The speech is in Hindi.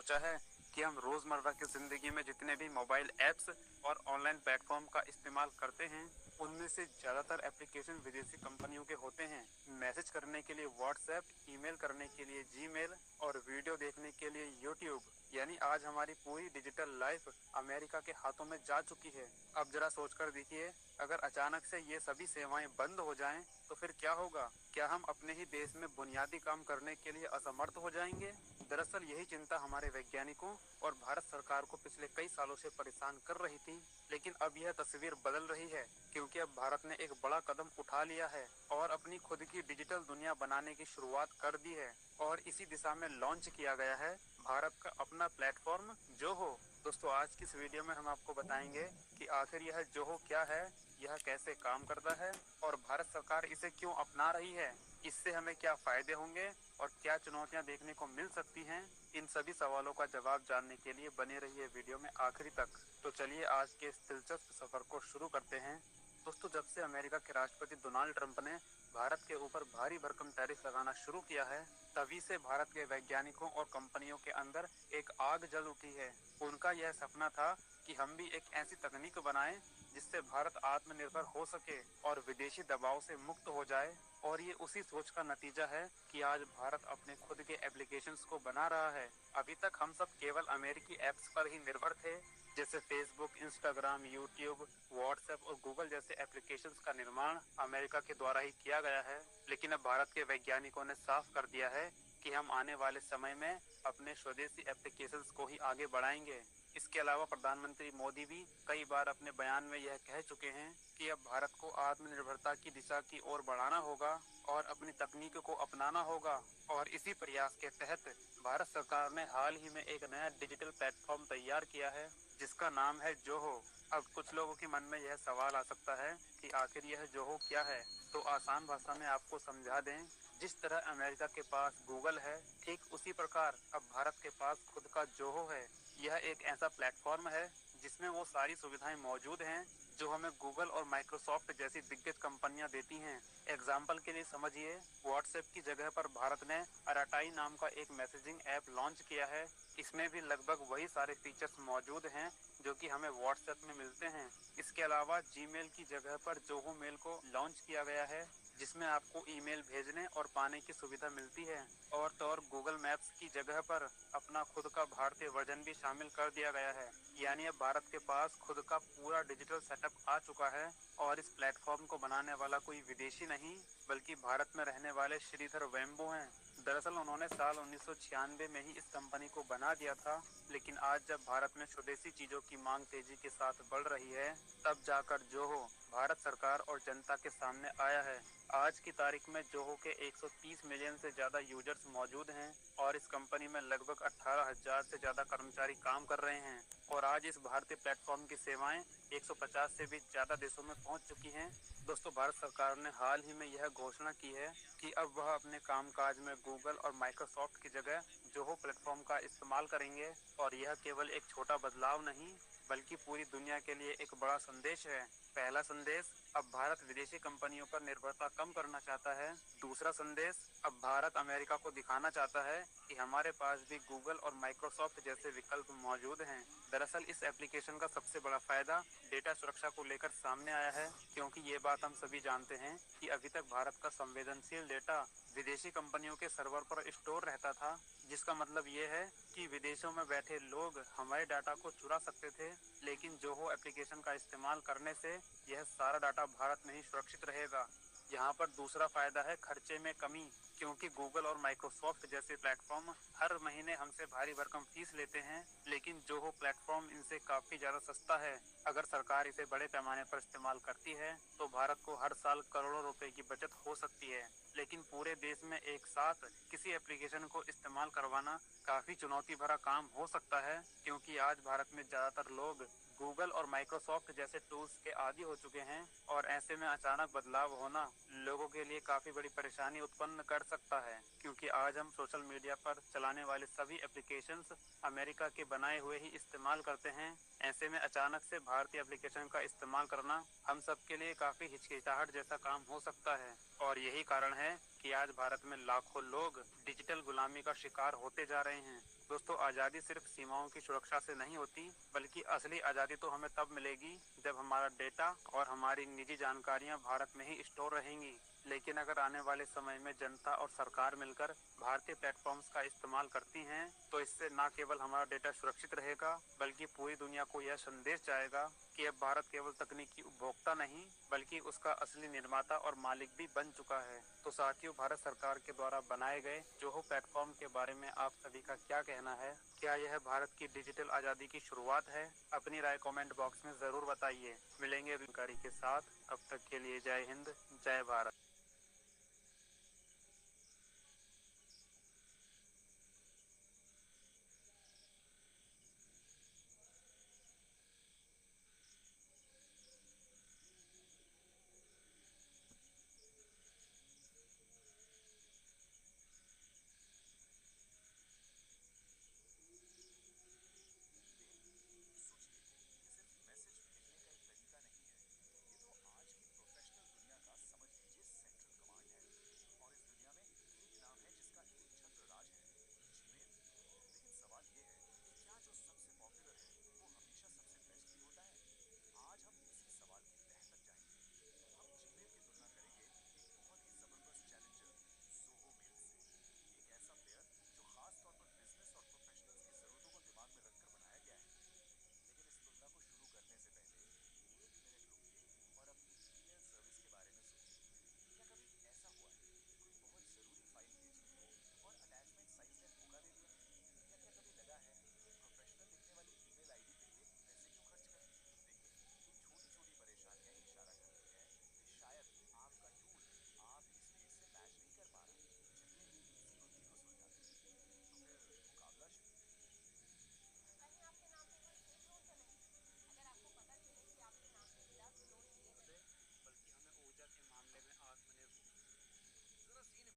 सोचा है कि हम रोजमर्रा की जिंदगी में जितने भी मोबाइल ऐप्स और ऑनलाइन प्लेटफॉर्म का इस्तेमाल करते हैं, उनमें से ज्यादातर एप्लीकेशन विदेशी कंपनियों के होते हैं। मैसेज करने के लिए व्हाट्सएप, ईमेल करने के लिए जीमेल और वीडियो देखने के लिए यूट्यूब। यानी आज हमारी पूरी डिजिटल लाइफ अमेरिका के हाथों में जा चुकी है। अब जरा सोचकर देखिए, अगर अचानक से ये सभी सेवाएं बंद हो जाएं, तो फिर क्या होगा? क्या हम अपने ही देश में बुनियादी काम करने के लिए असमर्थ हो जाएंगे? दरअसल यही चिंता हमारे वैज्ञानिकों और भारत सरकार को पिछले कई सालों से परेशान कर रही थी। लेकिन अब यह तस्वीर बदल रही है, क्योंकि अब भारत ने एक बड़ा कदम उठा लिया है और अपनी खुद की डिजिटल दुनिया बनाने की शुरुआत कर दी है। और इसी दिशा में लॉन्च किया गया है भारत का अपना प्लेटफॉर्म जोहो। दोस्तों, आज की इस वीडियो में हम आपको बताएंगे कि आखिर यह जोहो क्या है, यह कैसे काम करता है और भारत सरकार इसे क्यों अपना रही है। इससे हमें क्या फायदे होंगे और क्या चुनौतियां देखने को मिल सकती हैं। इन सभी सवालों का जवाब जानने के लिए बने रहिए वीडियो में आखिरी तक। तो चलिए आज के इस दिलचस्प सफर को शुरू करते हैं। दोस्तों, जब से अमेरिका के राष्ट्रपति डोनाल्ड ट्रंप ने भारत के ऊपर भारी भरकम टैरिफ लगाना शुरू किया है, तभी से भारत के वैज्ञानिकों और कंपनियों के अंदर एक आग जल उठी है। उनका यह सपना था कि हम भी एक ऐसी तकनीक बनाएं जिससे भारत आत्मनिर्भर हो सके और विदेशी दबाव से मुक्त हो जाए। और ये उसी सोच का नतीजा है कि आज भारत अपने खुद के एप्लीकेशंस को बना रहा है। अभी तक हम सब केवल अमेरिकी ऐप्स पर ही निर्भर थे, जैसे फेसबुक, इंस्टाग्राम, यूट्यूब, व्हाट्सएप और गूगल जैसे एप्लीकेशंस का निर्माण अमेरिका के द्वारा ही किया गया है। लेकिन अब भारत के वैज्ञानिकों ने साफ कर दिया है कि हम आने वाले समय में अपने स्वदेशी एप्लीकेशंस को ही आगे बढ़ाएंगे। इसके अलावा प्रधानमंत्री मोदी भी कई बार अपने बयान में यह कह चुके हैं कि अब भारत को आत्मनिर्भरता की दिशा की ओर बढ़ाना होगा और अपनी तकनीक को अपनाना होगा। और इसी प्रयास के तहत भारत सरकार ने हाल ही में एक नया डिजिटल प्लेटफॉर्म तैयार किया है, जिसका नाम है जोहो। अब कुछ लोगों के मन में यह सवाल आ सकता है कि आखिर यह जोहो क्या है। तो आसान भाषा में आपको समझा दें, जिस तरह अमेरिका के पास गूगल है, ठीक उसी प्रकार अब भारत के पास खुद का जोहो है। यह एक ऐसा प्लेटफॉर्म है जिसमें वो सारी सुविधाएं मौजूद हैं जो हमें गूगल और माइक्रोसॉफ्ट जैसी दिग्गज कंपनियां देती हैं। एग्जाम्पल के लिए समझिए, व्हाट्सएप की जगह पर भारत ने अराटाई नाम का एक मैसेजिंग ऐप लॉन्च किया है। इसमें भी लगभग वही सारे फीचर्स मौजूद हैं जो कि हमें व्हाट्सएप में मिलते हैं। इसके अलावा जीमेल की जगह पर जोहो मेल को लॉन्च किया गया है, जिसमें आपको ईमेल भेजने और पाने की सुविधा मिलती है। और गूगल मैप्स की जगह पर अपना खुद का भारतीय वर्जन भी शामिल कर दिया गया है। यानी अब भारत के पास खुद का पूरा डिजिटल सेटअप आ चुका है। और इस प्लेटफॉर्म को बनाने वाला कोई विदेशी नहीं, बल्कि भारत में रहने वाले श्रीधर वेम्बो हैं। दरअसल उन्होंने साल 1996 में ही इस कंपनी को बना दिया था, लेकिन आज जब भारत में स्वदेशी चीजों की मांग तेजी के साथ बढ़ रही है, तब जाकर जोहो भारत सरकार और जनता के सामने आया है। आज की तारीख में जोहो के 130 मिलियन से ज्यादा यूजर्स मौजूद हैं और इस कंपनी में लगभग 18,000 से ज्यादा कर्मचारी काम कर रहे हैं। और आज इस भारतीय प्लेटफॉर्म की सेवाएं 150 से भी ज्यादा देशों में पहुंच चुकी हैं। दोस्तों, भारत सरकार ने हाल ही में यह घोषणा की है कि अब वह अपने कामकाज में गूगल और माइक्रोसॉफ्ट की जगह जोहो प्लेटफॉर्म का इस्तेमाल करेंगे। और यह केवल एक छोटा बदलाव नहीं, बल्कि पूरी दुनिया के लिए एक बड़ा संदेश है। पहला संदेश, अब भारत विदेशी कंपनियों पर निर्भरता कम करना चाहता है। दूसरा संदेश, अब भारत अमेरिका को दिखाना चाहता है कि हमारे पास भी गूगल और माइक्रोसॉफ्ट जैसे विकल्प मौजूद हैं। दरअसल इस एप्लीकेशन का सबसे बड़ा फायदा डेटा सुरक्षा को लेकर सामने आया है, क्योंकि ये बात हम सभी जानते हैं कि अभी तक भारत का संवेदनशील डेटा विदेशी कंपनियों के सर्वर पर स्टोर रहता था, जिसका मतलब ये है कि विदेशों में बैठे लोग हमारे डाटा को चुरा सकते थे। लेकिन जोहो एप्लीकेशन का इस्तेमाल करने से यह सारा डाटा भारत में ही सुरक्षित रहेगा। यहाँ पर दूसरा फायदा है खर्चे में कमी, क्योंकि गूगल और माइक्रोसॉफ्ट जैसे प्लेटफॉर्म हर महीने हमसे भारी भरकम फीस लेते हैं, लेकिन जोहो प्लेटफॉर्म इनसे काफी ज्यादा सस्ता है। अगर सरकार इसे बड़े पैमाने पर इस्तेमाल करती है तो भारत को हर साल करोड़ों रुपए की बचत हो सकती है। लेकिन पूरे देश में एक साथ किसी एप्लीकेशन को इस्तेमाल करवाना काफी चुनौती भरा काम हो सकता है, क्योंकि आज भारत में ज्यादातर लोग गूगल और माइक्रोसॉफ्ट जैसे टूल्स के आदी हो चुके हैं। और ऐसे में अचानक बदलाव होना लोगों के लिए काफी बड़ी परेशानी उत्पन्न कर सकता है, क्योंकि आज हम सोशल मीडिया पर चलाने वाले सभी एप्लीकेशंस अमेरिका के बनाए हुए ही इस्तेमाल करते हैं। ऐसे में अचानक से भारतीय एप्लीकेशन का इस्तेमाल करना हम सब के लिए काफी हिचकिचाहट जैसा काम हो सकता है। और यही कारण है कि आज भारत में लाखों लोग डिजिटल गुलामी का शिकार होते जा रहे हैं। दोस्तों, आज़ादी सिर्फ सीमाओं की सुरक्षा से नहीं होती, बल्कि असली आज़ादी तो हमें तब मिलेगी जब हमारा डेटा और हमारी निजी जानकारियां भारत में ही स्टोर रहेंगी। लेकिन अगर आने वाले समय में जनता और सरकार मिलकर भारतीय प्लेटफॉर्म्स का इस्तेमाल करती हैं, तो इससे न केवल हमारा डेटा सुरक्षित रहेगा, बल्कि पूरी दुनिया को यह संदेश जाएगा कि अब भारत केवल तकनीकी उपभोक्ता नहीं, बल्कि उसका असली निर्माता और मालिक भी बन चुका है। तो साथियों, भारत सरकार के द्वारा बनाए गए जोहो प्लेटफॉर्म के बारे में आप सभी का क्या कहना है? क्या यह भारत की डिजिटल आज़ादी की शुरुआत है? अपनी राय कमेंट बॉक्स में ज़रूर बताइए। मिलेंगे जानकारी के साथ, तब तक के लिए जय हिंद, जय भारत।